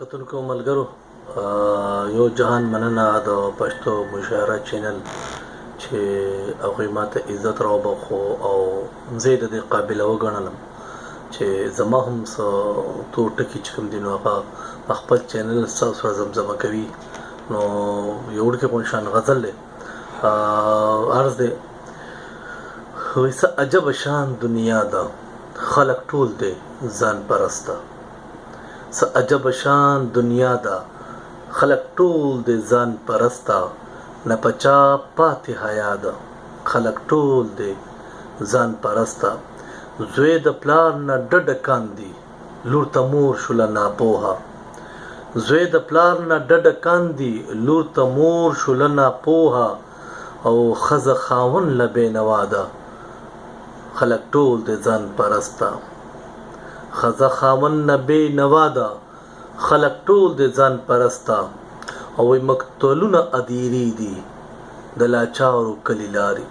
کتونکو ملګرو یو جهان مننه د پښتو مشاعره چینل چې هغوی ماته عزت راوبخو او زه د دې قابله وګڼلم چې زما هم څه تور ټکي چې کوم دي نو هغه خپل چینل ستاسو سره زمزمه کوي نو یو ډکې غون شان غزل دی عرض دی وایي څه عجب شان دنیا ده خلک ټول دی ځان پرسته څه عجب شان دنیا ده خلک ټول د ځان پرسته نه پچا پاتې حیا ده خلک ټول د ځان پرسته زوی د پلار نه ډډه کاندي لور ته مور شوله ناپوهه زوی د پلار نه ډډه کاندي لور ته مور شوله ناپوهه او ښځه خاوند له بېنوا ده خلک ټول د ځان پرسته ښځه خاوند نه بېنوا ده خلک ټول د ځان پرسته او مقتولونه ادیری دي د لاچارو کلی لاري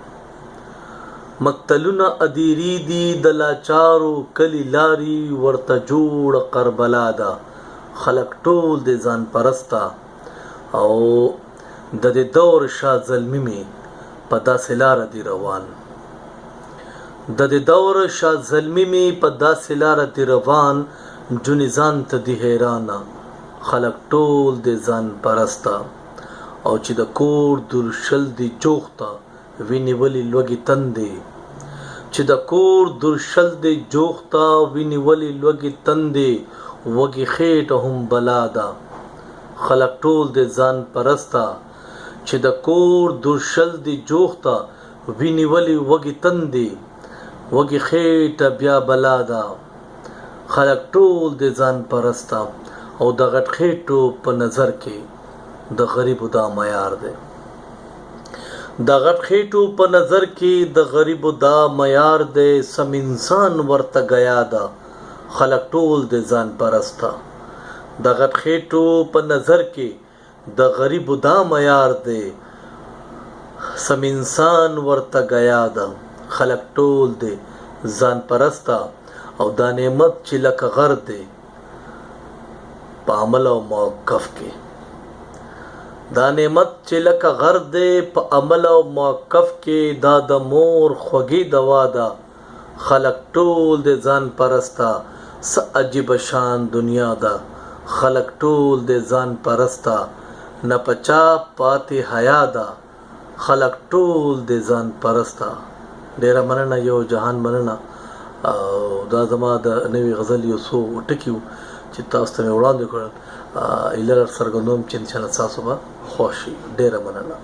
مقتلونه ادیری دي د لاچارو کلی لاري ورته جوړ کربلا ده خلک ټول د ځان پرسته او د دې دور شاه زلمی می په داسې لاره دی روان د دې دور شاه زلمی می په داسې لاره دی روان جونې ځان ته دی حیرانه خلک ټول د ځان پرسته او چې د کور درشل دی جوخته ویني ولی لوګي تندې چې د کور درشل دی جوخته ویني ولی لوګي تندې وګي خېټه هم بلا ده خلک ټول د ځان پرسته چې د کور درشل دی جوخته ویني ولی وګي تندې وګي خېټه بیا بلا ده خلک ټول د ځان پرسته او د غټ خېټو په نظر کې د غریبو دا معیار دی د غټ خېټو په نظر کې د غریبو دا معیار دی سم انسان ورته گیا ده خلک ټول د ځان پرسته د غټ خېټو په نظر کې د غریبو دا معیار دی سم انسان ورته گیا ده خلک ټول د ځان پرسته او دا نعمت چې لکه غر دی په عمل او موقف کې دا نعمت چې لکه غر دی په عمل او موقف کې دا د مور خوږی دوا ده خلک ټول د ځان پرسته څه عجیب شان دنیا ده خلک ټول د ځان پرسته نه پچا پاتې حیا ده خلک ټول د ځان پرسته ډیره مننه یو جهان مننه او دا زما د نوې غزل یو څو ټکي چې تاسو ته مې وړاندې کړل ایله څرګندوم چې انشاءالله تاسو به خوښ شي ډېره مننه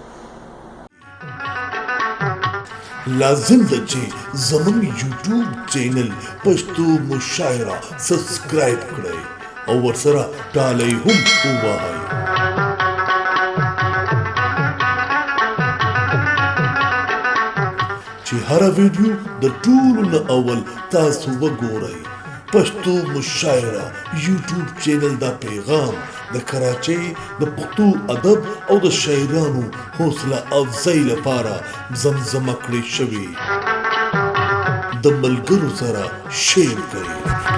لازم ده چې زموږ یوټیوب چینل پښتو مشاعره سبسکرایب کړئ او ورسره ټالۍ هم ووهئ چې هره ویډیو د ټولو نه اول تاسو وګورئ پښتو مشاعره یوټیوب چینل دا پیغام د کراچۍ د پښتو ادب او د شاعرانو حوصله افزای لپاره زمزمه کړې شوې د ملګرو سره شیر کړئ